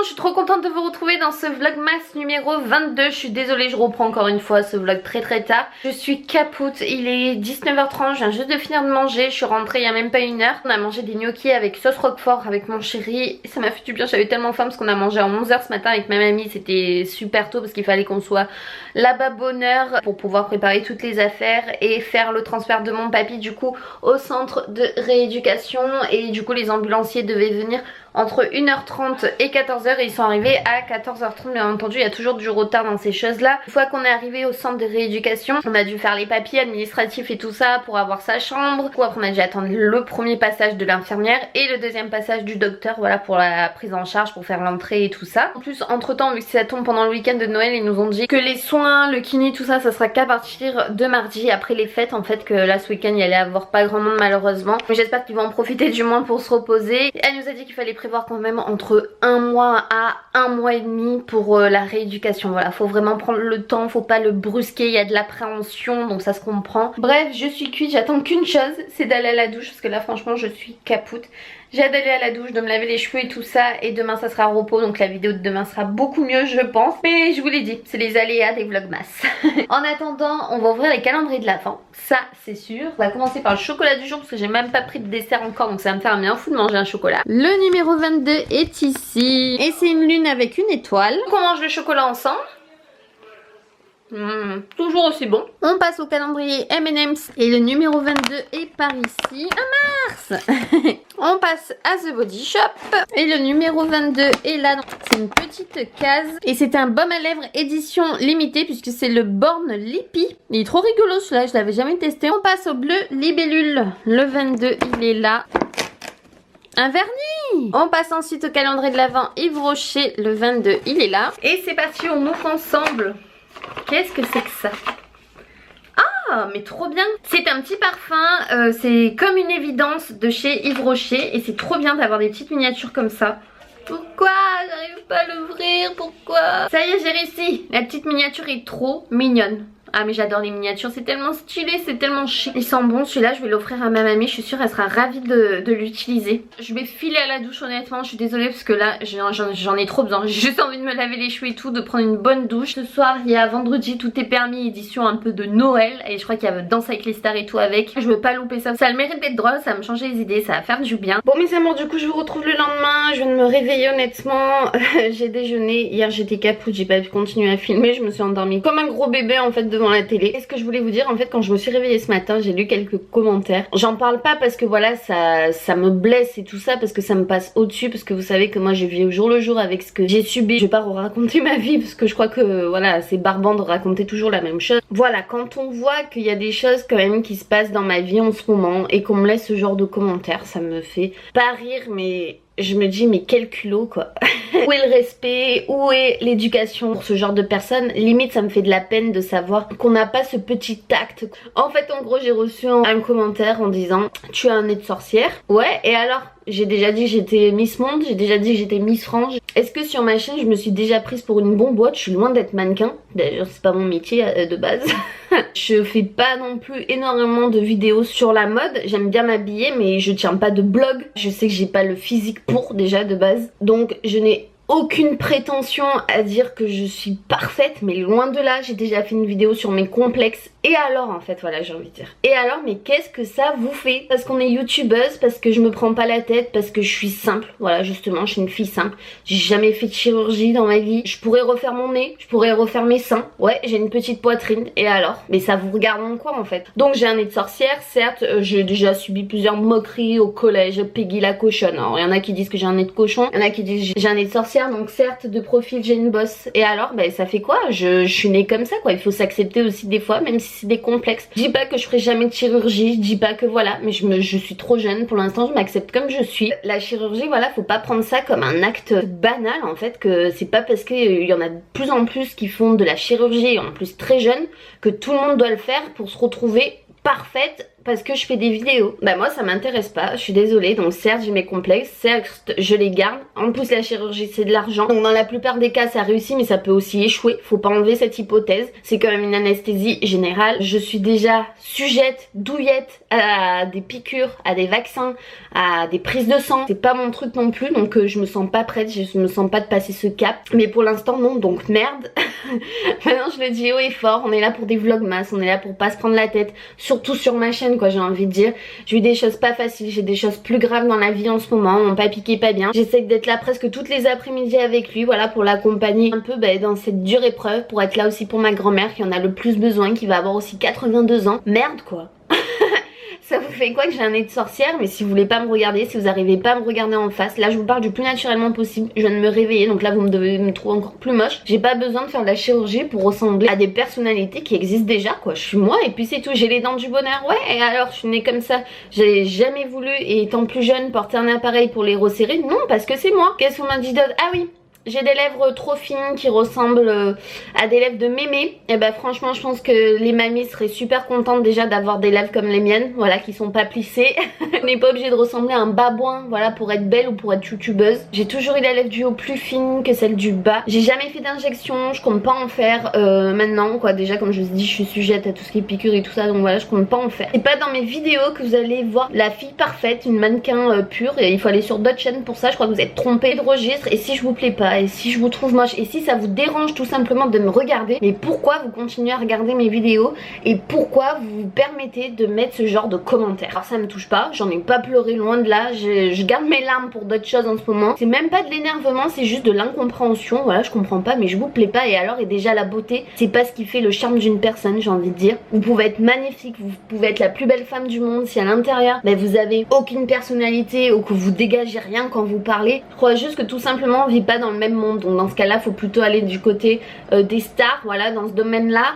je suis trop contente de vous retrouver dans ce vlogmas numéro 22. Je suis désolée, je reprends encore une fois ce vlog très tard. Je suis capoute, il est 19h30, je viens juste de finir de manger. Je suis rentrée il y a même pas une heure. On a mangé des gnocchis avec sauce roquefort avec mon chéri. Ça m'a fait du bien, j'avais tellement faim parce qu'on a mangé à 11h ce matin avec ma mamie. C'était super tôt parce qu'il fallait qu'on soit là-bas bonne heure pour pouvoir préparer toutes les affaires et faire le transfert de mon papy du coup au centre de rééducation. Et du coup les ambulanciers devaient venir entre 1h30 et 14h et ils sont arrivés à 14h30. Bien entendu il y a toujours du retard dans ces choses là. Une fois qu'on est arrivé au centre de rééducation, on a dû faire les papiers administratifs et tout ça pour avoir sa chambre. Du coup après on a dû attendre le premier passage de l'infirmière et le deuxième passage du docteur, voilà, pour la prise en charge, pour faire l'entrée et tout ça. En plus entre temps, vu que ça tombe pendant le week-end de Noël, ils nous ont dit que les soins, le kiné, tout ça, ça sera qu'à partir de mardi après les fêtes. En fait que là ce week-end il y allait avoir pas grand monde malheureusement, mais j'espère qu'ils vont en profiter du moins pour se reposer. Elle nous a dit qu'il fallait prévoir quand même entre 1 mois à 1 mois et demi pour la rééducation. Voilà, faut vraiment prendre le temps, faut pas le brusquer, il y a de l'appréhension donc ça se comprend. Bref, je suis cuite, j'attends qu'une chose, c'est d'aller à la douche parce que là franchement je suis capoute. J'ai hâte d'aller à la douche, de me laver les cheveux et tout ça, et demain ça sera repos donc la vidéo de demain sera beaucoup mieux je pense. Mais je vous l'ai dit, c'est les aléas des vlogmas. En attendant, on va ouvrir les calendriers de l'Avent, ça c'est sûr. On va commencer par le chocolat du jour parce que j'ai même pas pris de dessert encore donc ça va me faire bien fou de manger un chocolat. Le numéro 22 est ici et c'est une lune avec une étoile. Donc on mange le chocolat ensemble. Toujours aussi bon. On passe au calendrier M&M's et le numéro 22 est par ici. Un Mars. On passe à The Body Shop et le numéro 22 est là. C'est une petite case et c'est un baume à lèvres édition limitée puisque c'est le Born Lippy. Il est trop rigolo celui-là, je l'avais jamais testé. On passe au bleu Libellule. Le 22 il est là. Un vernis. On passe ensuite au calendrier de l'Avent Yves Rocher. Le 22 il est là. Et c'est parti, on ouvre ensemble. Qu'est-ce que c'est que ça? Ah mais trop bien. C'est un petit parfum, c'est comme une évidence de chez Yves Rocher. Et c'est trop bien d'avoir des petites miniatures comme ça. Pourquoi j'arrive pas à l'ouvrir? Pourquoi? Ça y est, j'ai réussi. La petite miniature est trop mignonne. Ah mais j'adore les miniatures, c'est tellement stylé, c'est tellement chic. Il sent bon celui-là, je vais l'offrir à ma mamie, je suis sûre elle sera ravie de l'utiliser. Je vais filer à la douche honnêtement, je suis désolée parce que là j'en ai trop besoin. J'ai juste envie de me laver les cheveux et tout, de prendre une bonne douche. Ce soir il y a Vendredi tout est permis, édition un peu de Noël. Et je crois qu'il y a Danse avec les stars et tout avec. Je veux pas louper ça, ça a le mérite d'être drôle, ça va me changer les idées, ça va faire du bien. Bon mes amours, du coup je vous retrouve le lendemain, je viens de me réveiller honnêtement. J'ai déjeuné, hier j'étais capoute, j'ai pas pu continuer à filmer, je me suis endormie comme un gros bébé en fait devant la télé. Et ce que je voulais vous dire, en fait quand je me suis réveillée ce matin, j'ai lu quelques commentaires. J'en parle pas parce que voilà ça me blesse et tout ça, parce que ça me passe au-dessus, parce que vous savez que moi je vis au jour le jour avec ce que j'ai subi. Je vais pas raconter ma vie parce que je crois que voilà c'est barbant de raconter toujours la même chose. Voilà, quand on voit qu'il y a des choses quand même qui se passent dans ma vie en ce moment et qu'on me laisse ce genre de commentaires, ça me fait pas rire mais... je me dis mais quel culot quoi. Où est le respect? Où est l'éducation pour ce genre de personnes? Limite ça me fait de la peine de savoir qu'on n'a pas ce petit tact. En fait en gros j'ai reçu un commentaire en disant tu as un nez de sorcière. Ouais et alors? J'ai déjà dit que j'étais Miss Monde, j'ai déjà dit que j'étais Miss Frange. Est-ce que sur ma chaîne je me suis déjà prise pour une bomboite? Je suis loin d'être mannequin. D'ailleurs c'est pas mon métier de base. Je fais pas non plus énormément de vidéos sur la mode. J'aime bien m'habiller mais je tiens pas de blog. Je sais que j'ai pas le physique pour déjà de base. Donc je n'ai aucune prétention à dire que je suis parfaite, mais loin de là. J'ai déjà fait une vidéo sur mes complexes. Et alors en fait voilà, j'ai envie de dire. Et alors mais qu'est-ce que ça vous fait? Parce qu'on est youtubeuse, parce que je me prends pas la tête, parce que je suis simple. Voilà justement, je suis une fille simple. J'ai jamais fait de chirurgie dans ma vie. Je pourrais refaire mon nez, je pourrais refaire mes seins. Ouais, j'ai une petite poitrine. Et alors? Mais ça vous regarde en quoi en fait? Donc j'ai un nez de sorcière, certes. J'ai déjà subi plusieurs moqueries au collège. Peggy la cochonne. Alors il y en a qui disent que j'ai un nez de cochon, il y en a qui disent que j'ai un nez de sorcière. Donc certes de profil j'ai une bosse. Et alors ben ça fait quoi? Je suis née comme ça quoi. Il faut s'accepter aussi des fois, même si c'est des complexes. Je dis pas que je ferai jamais de chirurgie, je dis pas que voilà, mais je suis trop jeune pour l'instant, je m'accepte comme je suis. La chirurgie voilà, faut pas prendre ça comme un acte banal en fait, que c'est pas parce qu'il y en a de plus en plus qui font de la chirurgie, en plus très jeune, que tout le monde doit le faire pour se retrouver parfaite parce que je fais des vidéos. Bah moi ça m'intéresse pas, je suis désolée. Donc certes j'ai mes complexes, certes je les garde. En plus la chirurgie c'est de l'argent. Donc dans la plupart des cas ça réussit mais ça peut aussi échouer. Faut pas enlever cette hypothèse. C'est quand même une anesthésie générale. Je suis déjà sujette, douillette à des piqûres, à des vaccins, à des prises de sang. C'est pas mon truc non plus, donc je me sens pas prête, je me sens pas de passer ce cap. Mais pour l'instant non, donc merde. Maintenant je le dis haut et fort, on est là pour des vlogmas, on est là pour pas se prendre la tête. Surtout sur ma chaîne quoi, j'ai envie de dire. J'ai eu des choses pas faciles, j'ai des choses plus graves dans la vie en ce moment, mon papy qui est pas bien. J'essaie d'être là presque toutes les après-midi avec lui, voilà, pour l'accompagner un peu dans cette dure épreuve, pour être là aussi pour ma grand-mère qui en a le plus besoin, qui va avoir aussi 82 ans. Merde quoi. Ça vous fait quoi que j'ai un nez de sorcière? Mais si vous voulez pas me regarder, si vous arrivez pas à me regarder en face, là je vous parle du plus naturellement possible. Je viens de me réveiller, donc là vous devez me trouver encore plus moche. J'ai pas besoin de faire de la chirurgie pour ressembler à des personnalités qui existent déjà quoi. Je suis moi et puis c'est tout. J'ai les dents du bonheur, ouais, et alors je suis née comme ça. J'ai jamais voulu, et étant plus jeune, porter un appareil pour les resserrer. Non, parce que c'est moi. Qu'est-ce qu'on m'a dit d'autre? Ah oui, j'ai des lèvres trop fines qui ressemblent à des lèvres de mémé. Et bah franchement je pense que les mamies seraient super contentes déjà d'avoir des lèvres comme les miennes, voilà, qui sont pas plissées. On n'est pas obligé de ressembler à un babouin, voilà, pour être belle ou pour être youtubeuse. J'ai toujours eu la lèvre du haut plus fine que celle du bas. J'ai jamais fait d'injection, je compte pas en faire maintenant quoi. Déjà comme je vous dis, je suis sujette à tout ce qui est piqûre et tout ça, donc voilà, je compte pas en faire. C'est pas dans mes vidéos que vous allez voir la fille parfaite, une mannequin pure, et il faut aller sur d'autres chaînes pour ça. Je crois que vous êtes trompés de registre, et si je vous plais pas, et si je vous trouve moche, et si ça vous dérange tout simplement de me regarder, mais pourquoi vous continuez à regarder mes vidéos et pourquoi vous vous permettez de mettre ce genre de commentaires? Alors ça me touche pas, j'en ai pas pleuré, loin de là, je garde mes larmes pour d'autres choses en ce moment. C'est même pas de l'énervement, c'est juste de l'incompréhension. Voilà, je comprends pas, mais je vous plais pas, et alors, et déjà la beauté c'est pas ce qui fait le charme d'une personne, j'ai envie de dire. Vous pouvez être magnifique, vous pouvez être la plus belle femme du monde, si à l'intérieur vous avez aucune personnalité ou que vous dégagez rien quand vous parlez, je crois juste que tout simplement on vit pas dans le même monde. Donc dans ce cas là faut plutôt aller du côté des stars, voilà, dans ce domaine là.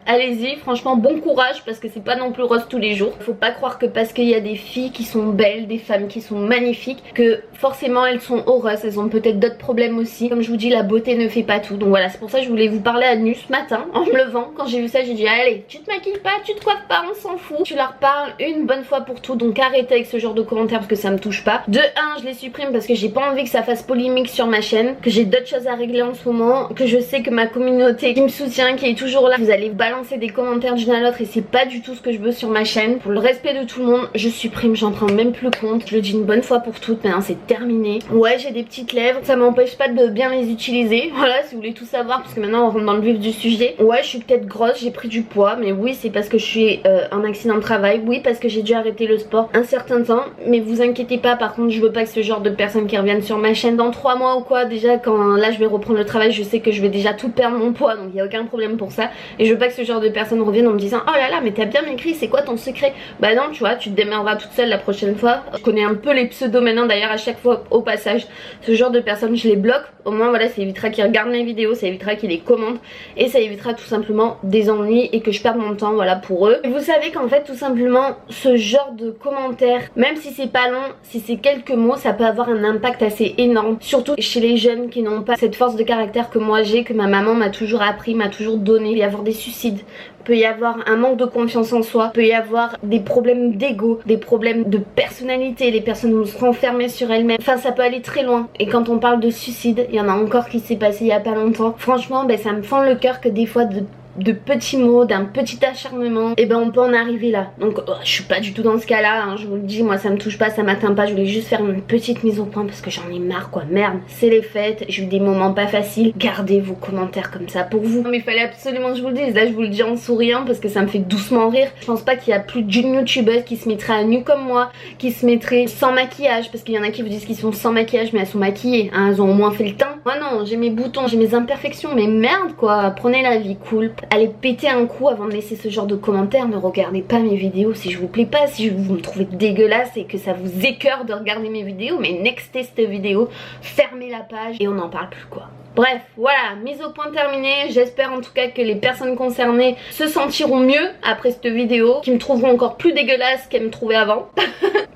Allez-y, franchement bon courage, parce que c'est pas non plus rose tous les jours. Faut pas croire que parce qu'il y a des filles qui sont belles, des femmes qui sont magnifiques, que forcément elles sont heureuses. Elles ont peut-être d'autres problèmes aussi. Comme je vous dis, la beauté ne fait pas tout. Donc voilà, c'est pour ça que je voulais vous parler à nu ce matin en me levant. Quand j'ai vu ça, j'ai dit allez, tu te maquilles pas, tu te coiffes pas, on s'en fout. Tu leur parles une bonne fois pour tout. Donc arrêtez avec ce genre de commentaires parce que ça me touche pas. De 1, je les supprime parce que j'ai pas envie que ça fasse polémique sur ma chaîne, que j'ai d'autres choses à régler en ce moment, que je sais que ma communauté qui me soutient, qui est toujours là, vous allez balancer des commentaires d'une à l'autre, et c'est pas du tout ce que je veux sur ma chaîne. Pour le respect de tout le monde, je supprime, j'en prends même plus compte. Je le dis une bonne fois pour toutes, maintenant c'est terminé. Ouais, j'ai des petites lèvres, ça m'empêche pas de bien les utiliser. Voilà, si vous voulez tout savoir, parce que maintenant on rentre dans le vif du sujet. Ouais, je suis peut-être grosse, j'ai pris du poids, mais oui, c'est parce que je suis en accident de travail. Oui, parce que j'ai dû arrêter le sport un certain temps, mais vous inquiétez pas, par contre je veux pas que ce genre de personnes qui reviennent sur ma chaîne dans 3 mois ou quoi. Déjà quand là je vais reprendre le travail, je sais que je vais déjà tout perdre mon poids, donc il y a aucun problème pour ça. Et je veux pas que ce genre de personnes reviennent en me disant oh là là mais t'as bien maigri, c'est quoi ton secret? Bah non, tu vois, tu te démerderas toute seule la prochaine fois. Je connais un peu les pseudos maintenant d'ailleurs, à chaque fois au passage ce genre de personnes je les bloque. Au moins voilà, ça évitera qu'ils regardent mes vidéos, ça évitera qu'ils les commentent, et ça évitera tout simplement des ennuis et que je perde mon temps, voilà, pour eux. Et vous savez qu'en fait tout simplement ce genre de commentaires, même si c'est pas long, si c'est quelques mots, ça peut avoir un impact assez énorme, surtout chez les jeunes qui n'ont pas cette force de caractère que moi j'ai, que ma maman m'a toujours appris, m'a toujours donné. Il peut y avoir des suicides, peut y avoir un manque de confiance en soi, peut y avoir des problèmes d'ego, des problèmes de personnalité, les personnes vont se renfermer sur elles-mêmes, enfin ça peut aller très loin. Et quand on parle de suicide, il y en a encore qui s'est passé il y a pas longtemps. Franchement ça me fend le cœur que des fois de petits mots, d'un petit acharnement, et on peut en arriver là. Donc je suis pas du tout dans ce cas là, hein, je vous le dis, moi ça me touche pas, ça m'atteint pas. Je voulais juste faire une petite mise au point parce que j'en ai marre quoi. Merde, c'est les fêtes, j'ai eu des moments pas faciles. Gardez vos commentaires comme ça pour vous. Mais il fallait absolument que je vous le dise. Là je vous le dis en souriant parce que ça me fait doucement rire. Je pense pas qu'il y a plus d'une youtubeuse qui se mettrait à nu comme moi, qui se mettrait sans maquillage, parce qu'il y en a qui vous disent qu'ils sont sans maquillage mais elles sont maquillées, hein, elles ont au moins fait le teint. Moi non, j'ai mes boutons, j'ai mes imperfections, mais merde quoi, prenez la vie cool. Allez péter un coup avant de laisser ce genre de commentaires. Ne regardez pas mes vidéos si je vous plais pas, si vous me trouvez dégueulasse et que ça vous écœure de regarder mes vidéos, mais nextez cette vidéo, fermez la page et on n'en parle plus quoi. Bref, voilà, mise au point terminée. J'espère en tout cas que les personnes concernées se sentiront mieux après cette vidéo, qui me trouveront encore plus dégueulasse qu'elles me trouvaient avant.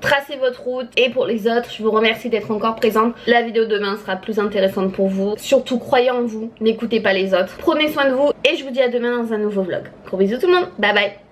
Tracez votre route, et pour les autres, je vous remercie d'être encore présente. La vidéo de demain sera plus intéressante pour vous. Surtout, croyez en vous, n'écoutez pas les autres. Prenez soin de vous et je vous dis à demain dans un nouveau vlog. Gros bisous tout le monde, bye bye.